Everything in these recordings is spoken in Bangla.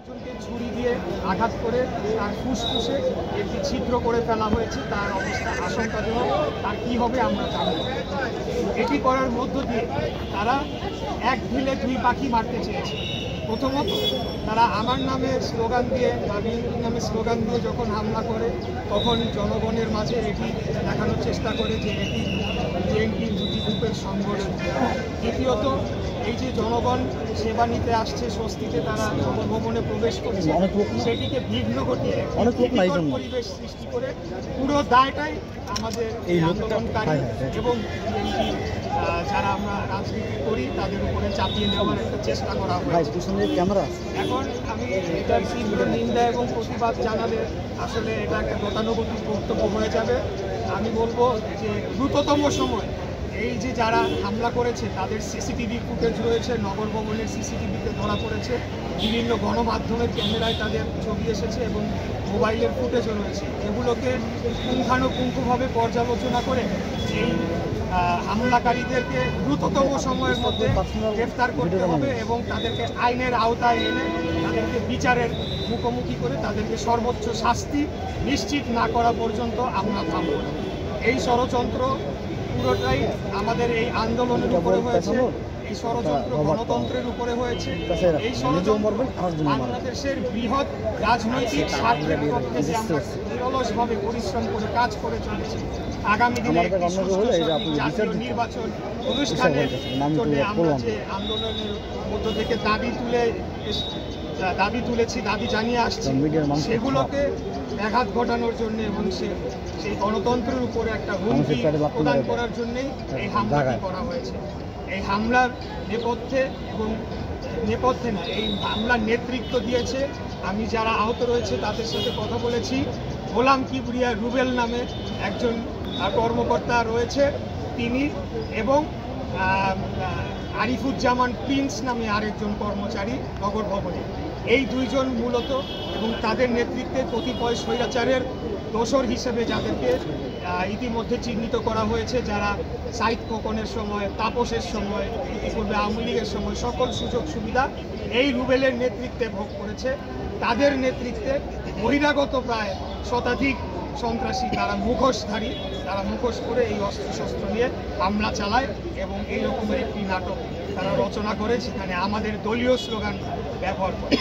একজনকে ছুরি দিয়ে আঘাত করে তার ফুসফুসে একটি ছিদ্র করে ফেলা হয়েছে। তার অবস্থা আশঙ্কাজনক। তার কী হবে আমরা জানি না। এটি করার মধ্য দিয়ে তারা এক ঢিলে দুই পাখি মারতে চেয়েছে। প্রথমত তারা আমার নামে স্লোগান দিয়ে বা বিএনপির নামে স্লোগান দিয়ে যখন হামলা করে তখন জনগণের মাঝে এটি দেখানোর চেষ্টা করে যে এটি বিএনপির দুটি গ্রুপের সংঘর্ষ। দ্বিতীয়ত এই যে জনগণ সেবা নিতে আসছে, স্বস্তিতে তারা ভবনে প্রবেশ করছে, সেটিকে বিঘ্ন ঘটিয়ে পরিবেশ সৃষ্টি করে পুরো দায়টাই আমাদের এই আন্দোলনকারী এবং বিএনপি যারা আমরা রাজনীতি করি তাদের উপরে চাপিয়ে নেওয়ার একটা চেষ্টা করা হয়েছে। এখন আমি এটার তীব্র নিন্দা এবং প্রতিবাদ জানালে আসলে এটা একটা গতানুগতিক বক্তব্য হয়ে যাবে। আমি বলবো যে দ্রুততম সময় এই যে যারা হামলা করেছে তাদের সিসিটিভি ফুটেজ রয়েছে, নগর ভবনের সিসিটিভিতে ধরা পড়েছে, বিভিন্ন গণমাধ্যমের ক্যামেরায় তাদের ছবি এসেছে এবং মোবাইলের ফুটেজও রয়েছে। এগুলোকে পুঙ্খানুপুঙ্খভাবে পর্যালোচনা করে এই হামলাকারীদেরকে দ্রুততম সময়ের মধ্যে গ্রেফতার করতে হবে এবং তাদেরকে আইনের আওতায় এনে তাদেরকে বিচারের মুখোমুখি করে তাদেরকে সর্বোচ্চ শাস্তি নিশ্চিত না করা পর্যন্ত আমরা থামব না। এই ষড়যন্ত্র পুরোটাই আমাদের এই আন্দোলনের উপরে হয়েছে, এই ষড়যন্ত্র গণতন্ত্রের উপরে হয়েছে, এই ষড়যন্ত্র বাংলাদেশের বৃহৎ রাজনৈতিক স্বার্থের পক্ষে যে আমরা নিরলসভাবে পরিশ্রম করে কাজ করে চলেছি। আগামী দিনে জাতীয় নির্বাচন অনুষ্ঠানের জন্য আমরা যে আন্দোলনের মধ্য থেকে দাবি তুলেছি, দাবি জানিয়ে আসছি, সেগুলোকে ব্যাঘাত ঘটানোর জন্য এবং সেই গণতন্ত্রের উপরে একটা হুমকি প্রদান করার জন্যই এই হামলাটি করা হয়েছে। এই হামলার নেপথ্যে না, এই হামলার নেতৃত্ব দিয়েছে, আমি যারা আহত রয়েছে তাদের সাথে কথা বলেছি, গোলাম কিবরিয়া রুবেল নামে একজন কর্মকর্তা রয়েছে তিনি, এবং আরিফুজ্জামান প্রিন্স নামে আরেকজন কর্মচারী নগর ভবনে। এই দুইজন মূলত এবং তাদের নেতৃত্বে কতিপয় স্বৈরাচারের দোসর হিসেবে যাদেরকে ইতিমধ্যে চিহ্নিত করা হয়েছে, যারা সাইদ খোকনের সময়, তাপসের সময়, ইতিপূর্বে আওয়ামী লীগের সময় সকল সুযোগ সুবিধা এই রুবেলের নেতৃত্বে ভোগ করেছে। তাদের নেতৃত্বে বহিরাগত প্রায় শতাধিক সন্ত্রাসী, তারা মুখোশধারী, তারা মুখোশ করে এই অস্ত্রশস্ত্র নিয়ে হামলা চালায় এবং এই রকমের একটি নাটক তারা রচনা করে সেখানে আমাদের দলীয় স্লোগান ব্যবহার করে।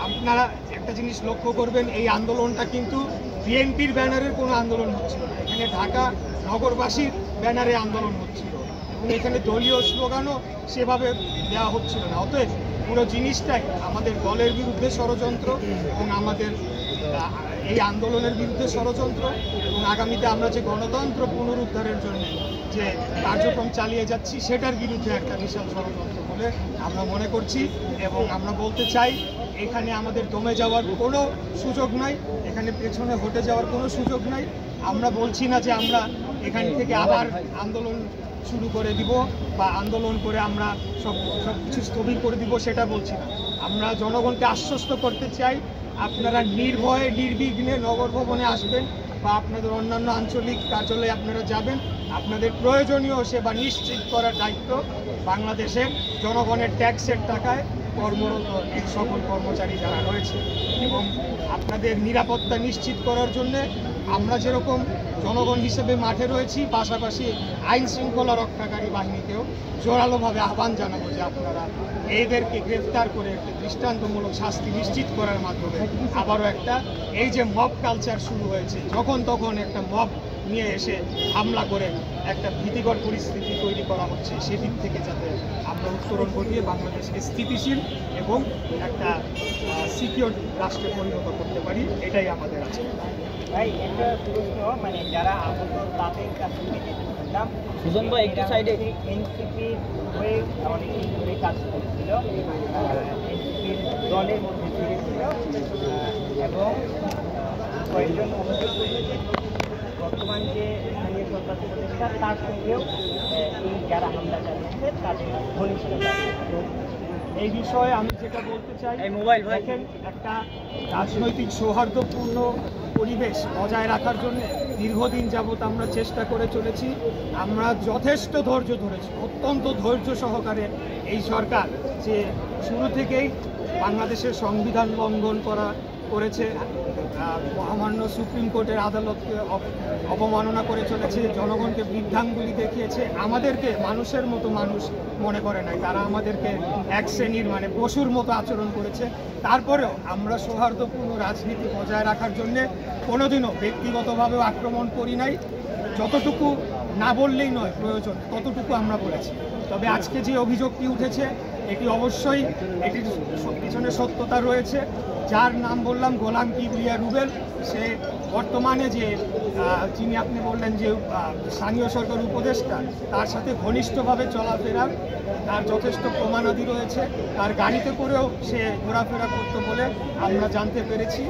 আপনারা একটা জিনিস লক্ষ্য করবেন, এই আন্দোলনটা কিন্তু বিএনপির ব্যানারের কোনো আন্দোলন হচ্ছিল না, এখানে ঢাকা নগরবাসীর ব্যানারে আন্দোলন হচ্ছিল এবং এখানে দলীয় স্লোগানও সেভাবে দেওয়া হচ্ছিল না। অতএব পুরো জিনিসটাই আমাদের দলের বিরুদ্ধে ষড়যন্ত্র এবং আমাদের এই আন্দোলনের বিরুদ্ধে ষড়যন্ত্র এবং আগামীতে আমরা যে গণতন্ত্র পুনরুদ্ধারের জন্য যে কার্যক্রম চালিয়ে যাচ্ছি সেটার বিরুদ্ধে একটা বিশাল ষড়যন্ত্র বলে আমরা মনে করছি। এবং আমরা বলতে চাই, এখানে আমাদের দমে যাওয়ার কোনো সুযোগ নাই, এখানে পেছনে হটে যাওয়ার কোনো সুযোগ নাই। আমরা বলছি না যে আমরা এখান থেকে আবার আন্দোলন শুরু করে দিব বা আন্দোলন করে আমরা সব কিছু স্থবির করে দিব, সেটা বলছি না। আমরা জনগণকে আশ্বস্ত করতে চাই, আপনারা নির্ভয়ে নির্বিঘ্নে নগর ভবনে আসবেন বা আপনাদের অন্যান্য আঞ্চলিক কার্যালয়ে আপনারা যাবেন। আপনাদের প্রয়োজনীয় সেবা নিশ্চিত করার দায়িত্ব বাংলাদেশের জনগণের ট্যাক্সের টাকায় কর্মরত এই সকল কর্মচারী যারা রয়েছে, এবং আপনাদের নিরাপত্তা নিশ্চিত করার জন্য আমরা যেরকম জনগণ হিসেবে মাঠে রয়েছি, পাশাপাশি আইন শৃঙ্খলা রক্ষাকারী বাহিনীকেও জোরালোভাবে আহ্বান জানাবো যে আপনারা এদেরকে গ্রেফতার করে একটা দৃষ্টান্তমূলক শাস্তি নিশ্চিত করার মাধ্যমে আবারও একটা এই যে মব কালচার শুরু হয়েছে, যখন তখন একটা মব নিয়ে এসে হামলা করে একটা ভীতিকর পরিস্থিতি তৈরি করা হচ্ছে, সেদিক থেকে যাতে আমরা উত্তরণ ঘটিয়ে বাংলাদেশকে স্থিতিশীল এবং একটা সিকিউর রাষ্ট্রে পরিণত করতে পারি, এটাই আমাদের আছে। ভাই একটা প্রশ্ন, মানে যারা আহত তাদের কাছ থেকে যেতে পারলাম, সুজন ভাই একটু সাইডে, এনসিপির হয়ে অনেকেই দূরে কাজ করছিল, এনসিপির দলের মধ্যে ছিল এবং কয়েকজন অভিযোগ করছে যে বর্তমান যে স্থানীয় সরকার উপদেষ্টা তার সঙ্গেও এই যারা হামলা চালিয়েছে তাদের ঘনিষ্ঠতা। এই বিষয়ে আমি যেটা বলতে চাই, দেখেন, একটা রাজনৈতিক সৌহার্দ্যপূর্ণ পরিবেশ বজায় রাখার জন্য দীর্ঘদিন যাবৎ আমরা চেষ্টা করে চলেছি। আমরা যথেষ্ট ধৈর্য ধরেছি, অত্যন্ত ধৈর্য সহকারে এই সরকার যে শুরু থেকেই বাংলাদেশের সংবিধান লঙ্ঘন করেছে, মহামান্য সুপ্রিম কোর্টের আদালতকে অবমাননা করে চলেছে, জনগণকে বৃদ্ধাঙ্গুলি দেখিয়েছে, আমাদেরকে মানুষের মতো মানুষ মনে করে নাই, তারা আমাদেরকে এক শ্রেণীর মানে পশুর মতো আচরণ করেছে। তারপরেও আমরা সৌহার্দ্যপূর্ণ রাজনীতি বজায় রাখার জন্যে কোনোদিনও ব্যক্তিগতভাবেও আক্রমণ করি নাই, যতটুকু না বললেই নয় প্রয়োজন ততটুকু আমরা বলেছি। তবে আজকে যে অভিযোগটি উঠেছে এটি অবশ্যই এটির পিছনে সত্যতা রয়েছে। যার নাম বললাম গোলাম কিবরিয়া রুবেল, সে বর্তমানে যিনি আপনি বললেন যে স্থানীয় সরকার উপদেষ্টা, তার সাথে ঘনিষ্ঠভাবে চলাফেরার তার যথেষ্ট প্রমাণাদি রয়েছে। তার গাড়িতে করেও সে ঘোরাফেরা করতো বলে আমরা জানতে পেরেছি।